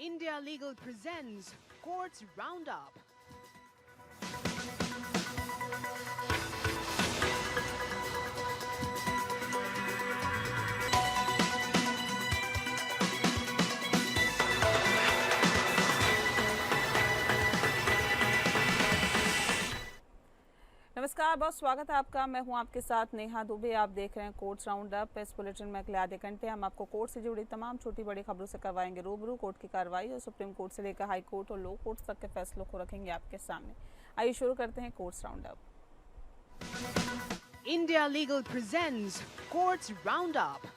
India Legal presents Courts Roundup. नमस्कार, बहुत स्वागत है आपका। मैं हूं आपके साथ नेहा दुबे। आप देख रहे हैं कोर्ट्स राउंड अप। इस बुलेटिन में अगले आधे घंटे हम आपको कोर्ट से जुड़ी तमाम छोटी बड़ी खबरों से करवाएंगे रूबरू। कोर्ट की कार्रवाई और सुप्रीम कोर्ट से लेकर हाई कोर्ट और लो कोर्ट तक के फैसलों को रखेंगे आपके सामने। आइए शुरू करते हैं courts round up. India Legal presents Courts Roundup.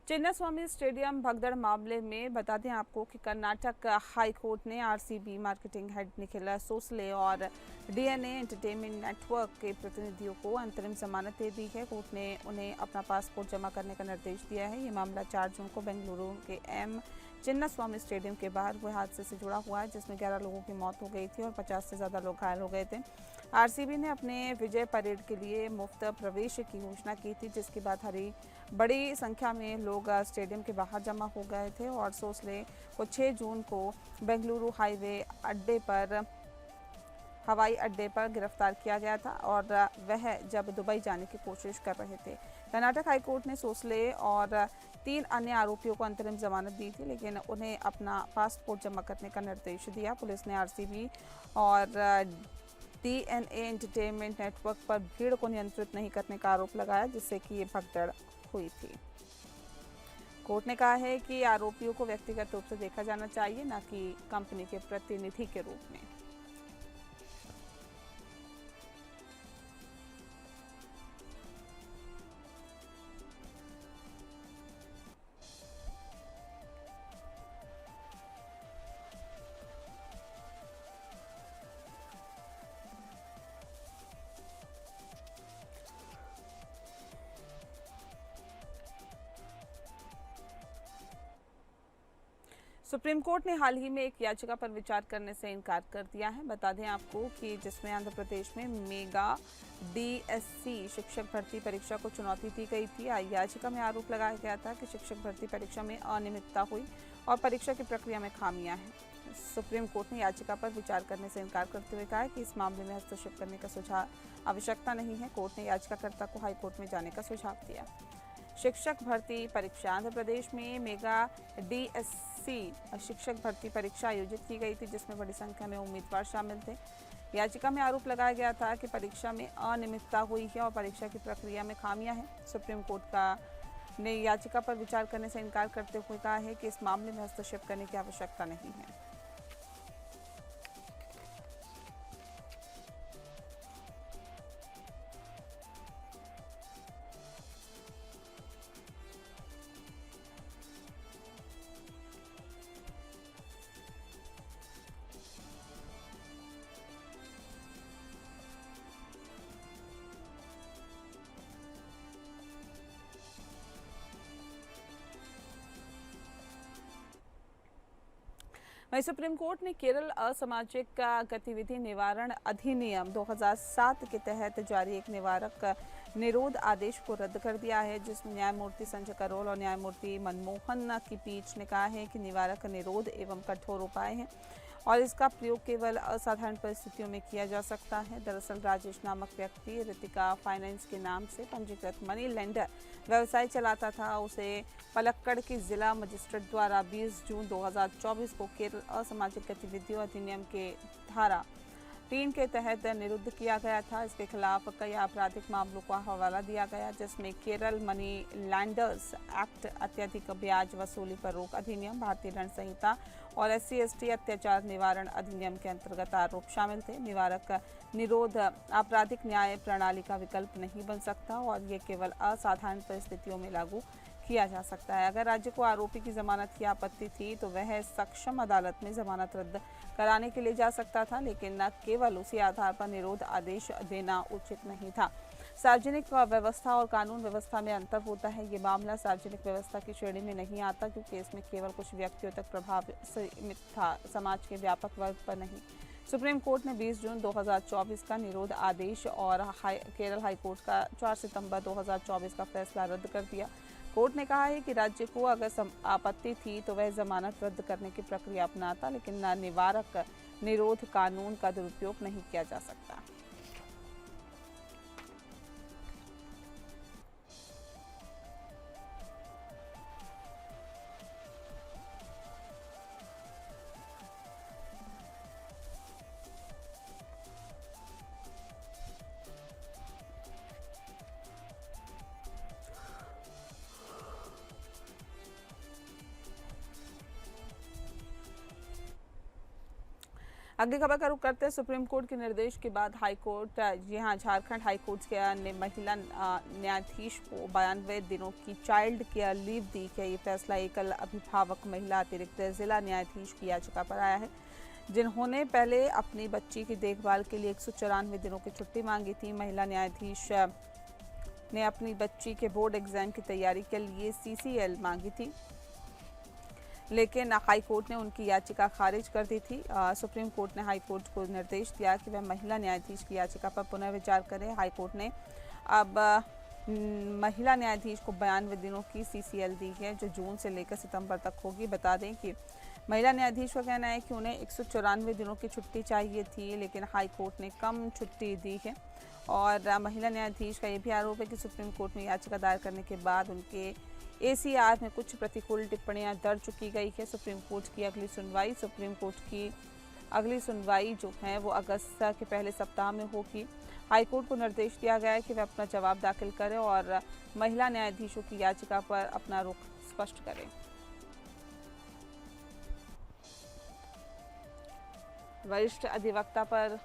Chinnaswamy stadium भगदड़ मामले में बता दें आपको कि कर्नाटक हाई कोर्ट ने आरसीबी मार्केटिंग हेड निखिल सोसले और डीएनए एंटरटेनमेंट नेटवर्क के प्रतिनिधियों को अंतरिम जमानत दे दी है। कोर्ट ने उन्हें अपना पासपोर्ट जमा करने का निर्देश दिया है। ये मामला 4 जून को बेंगलुरु के एम चिन्नास्वामी स्टेडियम के बाहर हुए हादसे से जुड़ा हुआ है, जिसमें 11 लोगों की मौत हो गई थी और 50 से ज़्यादा लोग घायल हो गए थे। आरसीबी ने अपने विजय परेड के लिए मुफ्त प्रवेश की घोषणा की थी, जिसके बाद बड़ी संख्या में लोग स्टेडियम के बाहर जमा हो गए थे और सोसले को 6 जून को बेंगलुरु हवाई अड्डे पर गिरफ्तार किया गया था और वह जब दुबई जाने की कोशिश कर रहे थे। कर्नाटक हाई कोर्ट ने सोसले और 3 अन्य आरोपियों को अंतरिम जमानत दी थी, लेकिन उन्हें अपना पासपोर्ट जमा करने का निर्देश दिया। पुलिस ने आरसीबी और डीएनए एंटरटेनमेंट नेटवर्क पर भीड़ को नियंत्रित नहीं करने का आरोप लगाया, जिससे कि ये भगदड़ हुई थी। कोर्ट ने कहा है कि आरोपियों को व्यक्तिगत रूप से देखा जाना चाहिए, न कि कंपनी के प्रतिनिधि के रूप में। सुप्रीम कोर्ट ने हाल ही में एक याचिका पर विचार करने से इनकार कर दिया है। बता दें आपको कि जिसमें आंध्र प्रदेश में मेगा डीएससी शिक्षक भर्ती परीक्षा को चुनौती दी गई थी। याचिका में आरोप लगाया गया था कि शिक्षक भर्ती परीक्षा में अनियमितता हुई और परीक्षा की प्रक्रिया में खामियां हैं। सुप्रीम कोर्ट ने याचिका पर विचार करने से इनकार करते हुए कहा कि इस मामले में हस्तक्षेप करने का सुझाव आवश्यकता नहीं है। कोर्ट ने याचिकाकर्ता को हाईकोर्ट में जाने का सुझाव दिया। शिक्षक भर्ती परीक्षा आंध्र प्रदेश में मेगा डीएससी शिक्षक भर्ती परीक्षा आयोजित की गई थी, जिसमें बड़ी संख्या में उम्मीदवार शामिल थे। याचिका में आरोप लगाया गया था कि परीक्षा में अनियमितता हुई है और परीक्षा की प्रक्रिया में खामियां हैं। सुप्रीम कोर्ट ने याचिका पर विचार करने से इनकार करते हुए कहा है कि इस मामले में हस्तक्षेप करने की आवश्यकता नहीं है। वहीं सुप्रीम कोर्ट ने केरल असामाजिक गतिविधि निवारण अधिनियम 2007 के तहत जारी एक निवारक निरोध आदेश को रद्द कर दिया है, जिसमें न्यायमूर्ति संजय करोल और न्यायमूर्ति मनमोहन की पीठ ने कहा है कि निवारक निरोध एवं कठोर उपाय हैं और इसका प्रयोग केवल असाधारण परिस्थितियों में किया जा सकता है। दरअसल राजेश नामक व्यक्ति रितिका फाइनेंस के नाम से पंजीकृत मनी लेंडर व्यवसाय चलाता था। उसे पलक्कड़ की जिला मजिस्ट्रेट द्वारा 20 जून 2024 को केरल असामाजिक गतिविधियों अधिनियम के धारा 3 के तहत निरुद्ध किया गया था। इसके खिलाफ कई आपराधिक मामलों का हवाला दिया गया, जिसमें केरल मनी लैंडर्स एक्ट, अत्यधिक ब्याज वसूली पर रोक अधिनियम, भारतीय दंड संहिता और SC/ST अत्याचार निवारण अधिनियम के अंतर्गत आरोप शामिल थे। निवारक निरोध आपराधिक न्याय प्रणाली का विकल्प नहीं बन सकता और ये केवल असाधारण परिस्थितियों में लागू किया जा सकता है। अगर राज्य को आरोपी की जमानत की आपत्ति थी तो वह सक्षम अदालत में जमानत रद्द कराने के लिए जा सकता था, लेकिन न केवल उसी आधार पर निरोध आदेश देना उचित नहीं था। सार्वजनिक व्यवस्था और कानून व्यवस्था में अंतर होता है। ये मामला सार्वजनिक व्यवस्था की श्रेणी में नहीं आता क्योंकि इसमें केवल कुछ व्यक्तियों तक प्रभाव सीमित था, समाज के व्यापक वर्ग पर नहीं। सुप्रीम कोर्ट ने 20 जून 2024 का निरोध आदेश और केरल हाई कोर्ट का 4 सितंबर 2024 का फैसला रद्द कर दिया। कोर्ट ने कहा है कि राज्य को अगर आपत्ति थी तो वह जमानत रद्द करने की प्रक्रिया अपनाता, लेकिन निवारक निरोध कानून का दुरुपयोग नहीं किया जा सकता। आगे खबर का रुख करते हैं। सुप्रीम कोर्ट के निर्देश के बाद हाई कोर्ट, जी हाँ, झारखंड हाई कोर्ट के महिला न्यायाधीश को 92 दिनों की चाइल्ड केयर लीव दी है। ये फैसला एकल अभिभावक महिला अतिरिक्त जिला न्यायाधीश की याचिका पर आया है, जिन्होंने पहले अपनी बच्ची की देखभाल के लिए 194 दिनों की छुट्टी मांगी थी। महिला न्यायाधीश ने अपनी बच्ची के बोर्ड एग्जाम की तैयारी के लिए CCL मांगी थी, लेकिन हाई कोर्ट ने उनकी याचिका खारिज कर दी थी। सुप्रीम कोर्ट ने हाई कोर्ट को निर्देश दिया कि वह महिला न्यायाधीश की याचिका पर पुनर्विचार करें। हाई कोर्ट ने अब महिला न्यायाधीश को 92 दिनों की CCL दी है, जो जून से लेकर सितंबर तक होगी। बता दें कि महिला न्यायाधीश का कहना है कि उन्हें 194 दिनों की छुट्टी चाहिए थी, लेकिन हाई कोर्ट ने कम छुट्टी दी है। और महिला न्यायाधीश का ये भी आरोप है कि सुप्रीम कोर्ट में याचिका दायर करने के बाद उनके ACR में कुछ प्रतिकूल टिप्पणियां दर्ज की गई है। सुप्रीम कोर्ट की अगली सुनवाई जो है वो अगस्त के पहले सप्ताह में होगी। हाई कोर्ट को निर्देश दिया गया है कि वे अपना जवाब दाखिल करें और महिला न्यायाधीशों की याचिका पर अपना रुख स्पष्ट करें। वरिष्ठ अधिवक्ता पर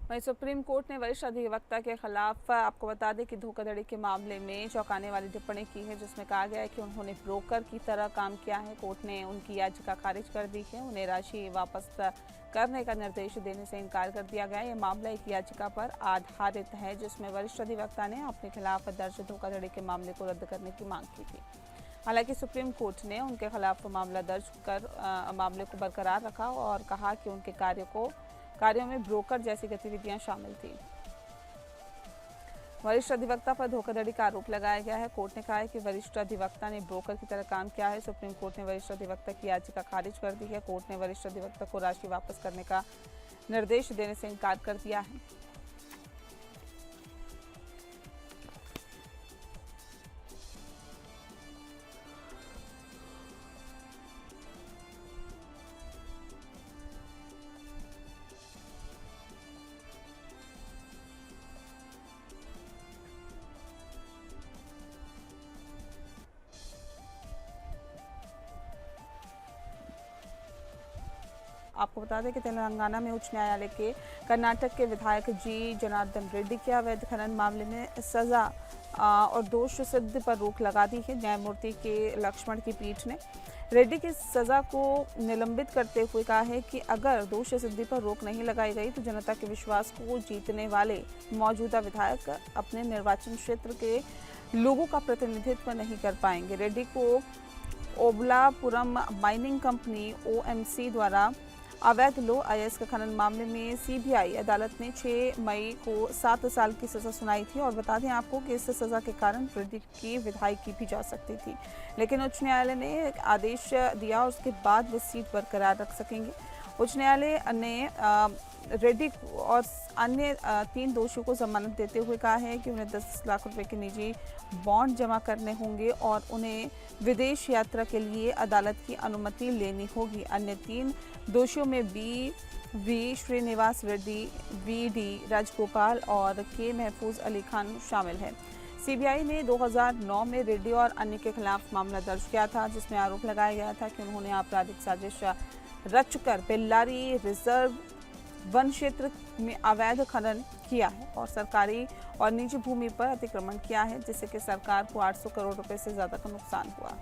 वहीं सुप्रीम कोर्ट ने वरिष्ठ अधिवक्ता के खिलाफ, आपको बता दें कि धोखाधड़ी के मामले में चौंकाने वाली टिप्पणी की है, जिसमें कहा गया है कि उन्होंने ब्रोकर की तरह काम किया है। कोर्ट ने उनकी याचिका खारिज कर दी है। उन्हें राशि वापस करने का निर्देश देने से इनकार कर दिया गया। यह मामला एक याचिका पर आधारित है, जिसमें वरिष्ठ अधिवक्ता ने अपने खिलाफ दर्ज धोखाधड़ी के मामले को रद्द करने की मांग की थी। हालांकि सुप्रीम कोर्ट ने उनके खिलाफ मामला दर्ज कर मामले को बरकरार रखा और कहा कि उनके कार्यों में ब्रोकर जैसी गतिविधियां शामिल थी। वरिष्ठ अधिवक्ता पर धोखाधड़ी का आरोप लगाया गया है। कोर्ट ने कहा है कि वरिष्ठ अधिवक्ता ने ब्रोकर की तरह काम किया है। सुप्रीम कोर्ट ने वरिष्ठ अधिवक्ता की याचिका खारिज कर दी है। कोर्ट ने वरिष्ठ अधिवक्ता को राशि वापस करने का निर्देश देने से इनकार कर दिया है। आपको बता दें कि तेलंगाना में उच्च न्यायालय के कर्नाटक के विधायक जी जनार्दन रेड्डी के अवैध खनन मामले में सजा और दोष सिद्ध पर रोक लगा दी है। न्यायमूर्ति के लक्ष्मण की पीठ ने रेड्डी की सजा को निलंबित करते हुए कहा है कि अगर दोष सिद्धि पर रोक नहीं लगाई गई तो जनता के विश्वास को जीतने वाले मौजूदा विधायक अपने निर्वाचन क्षेत्र के लोगों का प्रतिनिधित्व नहीं कर पाएंगे। रेड्डी को ओबलापुरम माइनिंग कंपनी OMC द्वारा अवैध लो अयस्क खनन मामले में CBI अदालत ने 6 मई को 7 साल की सजा सुनाई थी। और बता दें आपको कि इस सजा के कारण रेड्डी की विधायकी भी जा सकती थी, लेकिन उच्च न्यायालय ने एक आदेश दिया और उसके बाद वे सीट बरकरार रख सकेंगे। उच्च न्यायालय ने रेड्डी और अन्य 3 दोषियों को जमानत देते हुए कहा है कि उन्हें 10 लाख रुपए के निजी बॉन्ड जमा करने होंगे और उन्हें विदेश यात्रा के लिए अदालत की अनुमति लेनी होगी। अन्य 3 दोषियों में B श्रीनिवास रेड्डी, VD राजगोपाल और K महफूज अली खान शामिल है। सीबीआई ने 2009 में रेड्डी और अन्य के खिलाफ मामला दर्ज किया था, जिसमें आरोप लगाया गया था कि उन्होंने आपराधिक साजिश रचकर बेल्लारी रिजर्व वन क्षेत्र में अवैध खनन किया है और सरकारी और निजी भूमि पर अतिक्रमण किया है, जिससे कि सरकार को 800 करोड़ रुपए से ज्यादा का नुकसान हुआ।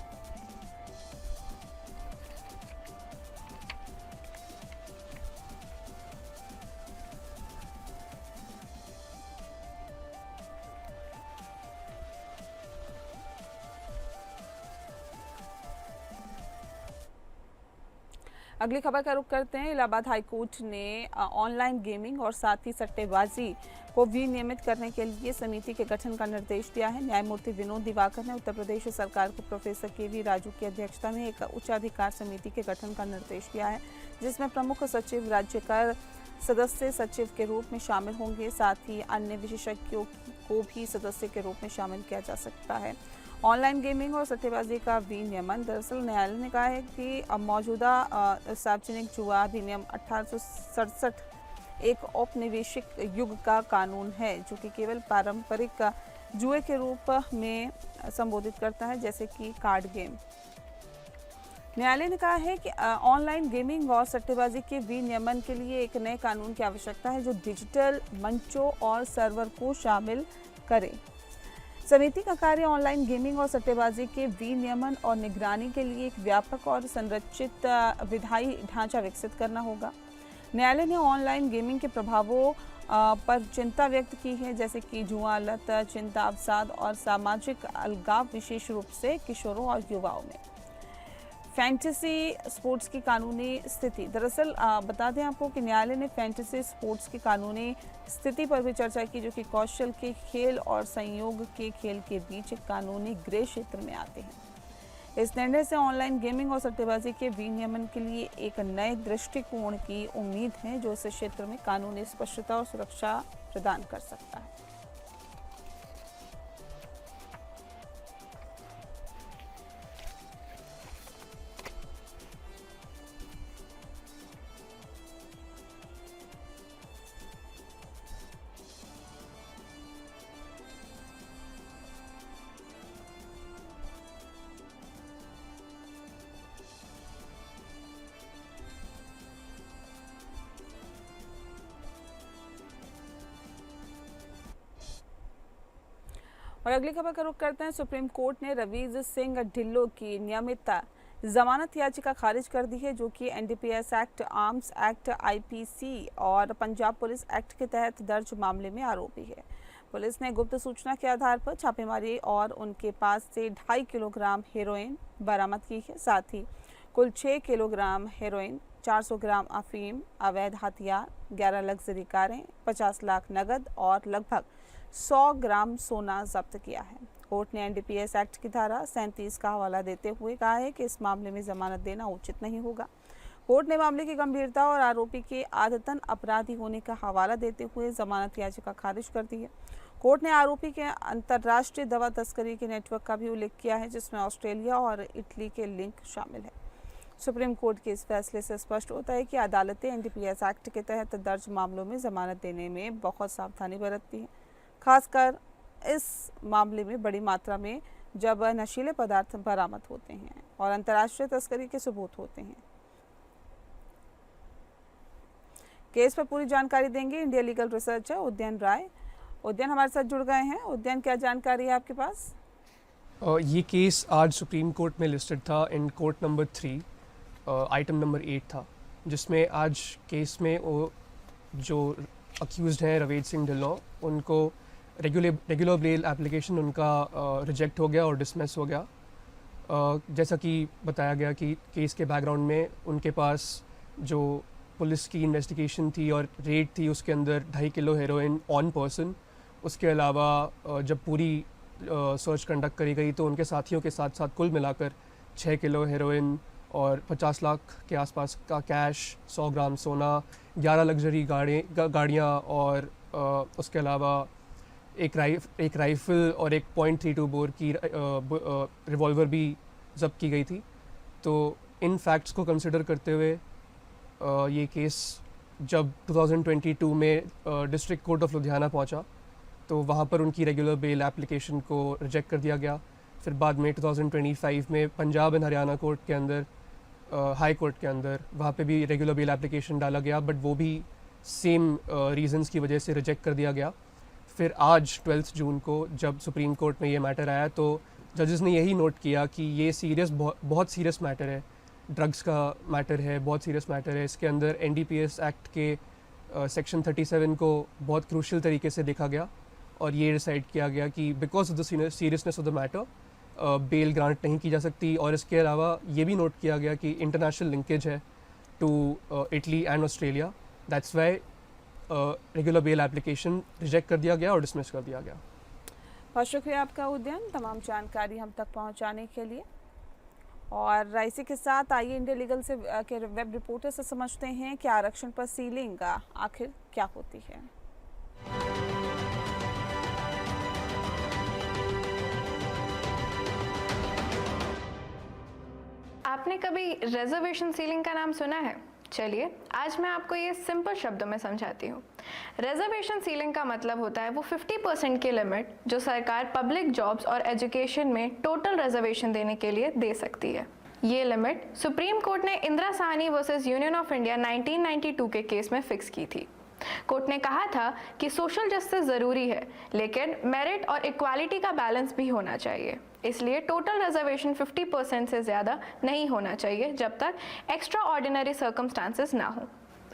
अगली खबर का रुख करते हैं। इलाहाबाद हाईकोर्ट ने ऑनलाइन गेमिंग और साथ ही सट्टेबाजी को विनियमित करने के लिए समिति के गठन का निर्देश दिया है। न्यायमूर्ति विनोद दिवाकर ने उत्तर प्रदेश सरकार को प्रोफेसर केवी राजू की अध्यक्षता में एक उच्चाधिकार समिति के गठन का निर्देश दिया है, जिसमें प्रमुख सचिव, राज्य कर सदस्य सचिव के रूप में शामिल होंगे। साथ ही अन्य विशेषज्ञों को भी सदस्य के रूप में शामिल किया जा सकता है। ऑनलाइन गेमिंग और सट्टेबाजी का विनियमन, दरअसल न्यायालय ने कहा है कि मौजूदा सार्वजनिक जुआ अधिनियम 1867 एक औपनिवेशिक युग का कानून है, जो कि केवल पारंपरिक जुए के रूप में संबोधित करता है, जैसे कि कार्ड गेम। न्यायालय ने कहा है कि ऑनलाइन गेमिंग और सट्टेबाजी के विनियमन के लिए एक नए कानून की आवश्यकता है, जो डिजिटल मंचों और सर्वर को शामिल करे। समिति का कार्य ऑनलाइन गेमिंग और सट्टेबाजी के विनियमन और निगरानी के लिए एक व्यापक और संरचित विधायी ढांचा विकसित करना होगा। न्यायालय ने ऑनलाइन गेमिंग के प्रभावों पर चिंता व्यक्त की है, जैसे कि जुआ, लत, चिंता, अवसाद और सामाजिक अलगाव, विशेष रूप से किशोरों और युवाओं में। फैंटेसी स्पोर्ट्स की कानूनी स्थिति, दरअसल बता दें आपको कि न्यायालय ने फैंटेसी स्पोर्ट्स की कानूनी स्थिति पर भी चर्चा की, जो कि कौशल के खेल और संयोग के खेल के बीच एक कानूनी ग्रे क्षेत्र में आते हैं। इस निर्णय से ऑनलाइन गेमिंग और सट्टेबाजी के विनियमन के लिए एक नए दृष्टिकोण की उम्मीद है, जो इस क्षेत्र में कानूनी स्पष्टता और सुरक्षा प्रदान कर सकता है। और अगली खबर का रुख करते हैं। सुप्रीम कोर्ट ने रवीज सिंह ढिल्लों की नियमित जमानत याचिका खारिज कर दी है, जो कि NDPS act, arms act, IPC और पंजाब पुलिस एक्ट के तहत दर्ज मामले में आरोपी है। पुलिस ने गुप्त सूचना के आधार पर छापेमारी और उनके पास से 2.5 किलोग्राम हेरोइन बरामद की है। साथ ही कुल 6 किलोग्राम हेरोइन, 400 ग्राम अफीम, अवैध हथियार, 11 लग्जरी कारें, 50 लाख नगद और लगभग 100 ग्राम सोना जब्त किया है। कोर्ट ने एनडीपीएस एक्ट की धारा 37 का हवाला देते हुए कहा है कि इस मामले में जमानत देना उचित नहीं होगा। कोर्ट ने मामले की गंभीरता और आरोपी के आदतन अपराधी होने का हवाला देते हुए जमानत याचिका खारिज कर दी है। कोर्ट ने आरोपी के अंतर्राष्ट्रीय दवा तस्करी के नेटवर्क का भी उल्लेख किया है, जिसमें ऑस्ट्रेलिया और इटली के लिंक शामिल है। सुप्रीम कोर्ट के इस फैसले से स्पष्ट होता है कि अदालतें एनडीपीएस एक्ट के तहत दर्ज मामलों में जमानत देने में बहुत सावधानी बरतती हैं, खासकर इस मामले में बड़ी मात्रा में जब नशीले पदार्थ बरामद होते हैं और अंतर्राष्ट्रीय तस्करी के सबूत होते हैं। केस पर पूरी जानकारी देंगे इंडिया लीगल रिसर्चर उद्यान राय। उद्यान हमारे साथ जुड़ गए हैं। उद्यान, क्या जानकारी है आपके पास? ये केस आज सुप्रीम कोर्ट में लिस्टेड था in court number 3, item number 8 था, जिसमें आज केस में वो जो अक्यूज्ड हैं रवीज सिंह ढिल्लों, उनको रेगुलर बेल एप्लीकेशन उनका रिजेक्ट हो गया और डिसमिस हो गया। जैसा कि बताया गया कि केस के बैकग्राउंड में उनके पास जो पुलिस की इन्वेस्टिगेशन थी और रेड थी, उसके अंदर 2.5 किलो हेरोइन ऑन पर्सन। उसके अलावा जब पूरी सर्च कंडक्ट करी गई तो उनके साथियों के साथ साथ कुल मिलाकर 6 किलो हेरोइन और 50 लाख के आसपास का कैश, 100 ग्राम सोना, 11 लग्जरी गाड़ियाँ और उसके अलावा एक राइफ़ल और एक .32 बोर की रिवॉल्वर भी जब्त की गई थी। तो इन फैक्ट्स को कंसिडर करते हुए ये केस जब 2022 में डिस्ट्रिक्ट कोर्ट ऑफ लुधियाना पहुंचा, तो वहाँ पर उनकी रेगुलर बेल एप्लीकेशन को रिजेक्ट कर दिया गया। फिर बाद में 2025 में पंजाब एंड हरियाणा कोर्ट के अंदर, हाई कोर्ट के अंदर, वहाँ पे भी रेगुलर बेल एप्लीकेशन डाला गया, बट वो भी सेम रीजंस की वजह से रिजेक्ट कर दिया गया। फिर आज 12 जून को जब सुप्रीम कोर्ट में ये मैटर आया तो जजेस ने यही नोट किया कि ये बहुत सीरियस मैटर है, ड्रग्स का मैटर है, बहुत सीरियस मैटर है। इसके अंदर NDPS एक्ट के सेक्शन 37 को बहुत क्रूशियल तरीके से देखा गया और ये डिसाइड किया गया कि because of the seriousness of the matter bell grant नहीं की जा सकती। और इसके अलावा ये भी नोट किया गया कि इंटरनेशनल लिंकेज है to Italy and Australia, that's why regular bail application reject कर दिया गया और डिसमिस कर दिया गया। बहुत शुक्रिया आपका उद्यम, तमाम जानकारी हम तक पहुंचाने के लिए। और इसी के साथ आइए इंडिया लीगल से के वेब रिपोर्टर से समझते हैं कि आरक्षण पर सीलिंग आखिर क्या होती है। आपने कभी रिजर्वेशन सीलिंग का नाम सुना है? चलिए आज मैं आपको ये सिंपल शब्दों में समझाती हूँ। रिजर्वेशन सीलिंग का मतलब होता है वो 50% की लिमिट जो सरकार पब्लिक जॉब्स और एजुकेशन में टोटल रिजर्वेशन देने के लिए दे सकती है। ये लिमिट सुप्रीम कोर्ट ने Indira Sahni versus union of India 1992 के केस में फिक्स की थी। कोर्ट ने कहा था कि सोशल जस्टिस ज़रूरी है, लेकिन मेरिट और इक्वालिटी का बैलेंस भी होना चाहिए। इसलिए टोटल रिजर्वेशन 50% से ज़्यादा नहीं होना चाहिए जब तक एक्स्ट्रा ऑर्डिनरी सर्कमस्टांसेस ना हो।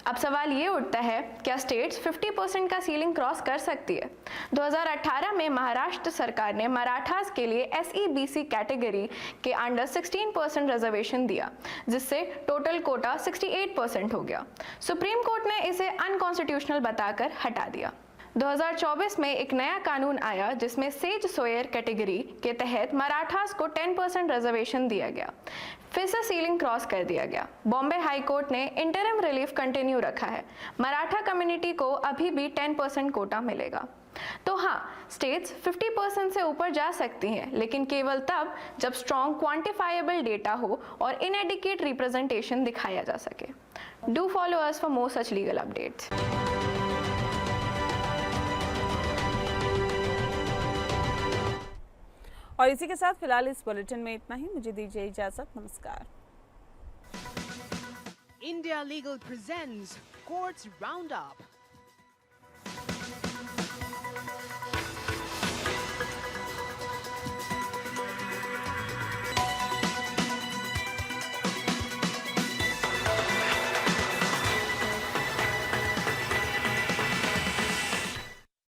अब सवाल ये उठता है, क्या स्टेट्स 50% का सीलिंग क्रॉस कर सकती है? 2018 में महाराष्ट्र सरकार ने मराठास के लिए SEBC कैटेगरी के अंडर 16% रिजर्वेशन दिया, जिससे टोटल कोटा 68% हो गया। सुप्रीम कोर्ट ने इसे अनकॉन्स्टिट्यूशनल बताकर हटा दिया। 2024 में एक नया कानून आया जिसमें सेज सोयर कैटेगरी के तहत मराठास को 10% रिजर्वेशन दिया गया। फिर से सीलिंग क्रॉस कर दिया गया। बॉम्बे हाई कोर्ट ने इंटरिम रिलीफ कंटिन्यू रखा है। मराठा कम्युनिटी को अभी भी 10% कोटा मिलेगा। तो हाँ, स्टेट्स 50% से ऊपर जा सकती हैं, लेकिन केवल तब जब स्ट्रॉन्ग क्वांटिफाइबल डेटा हो और इनएडिक्वेट रिप्रेजेंटेशन दिखाया जा सके। Do follow us for more such legal updates. और इसी के साथ फिलहाल इस बुलेटिन में इतना ही। मुझे दीजिए इजाजत। नमस्कार। India Legal presents Courts Roundup.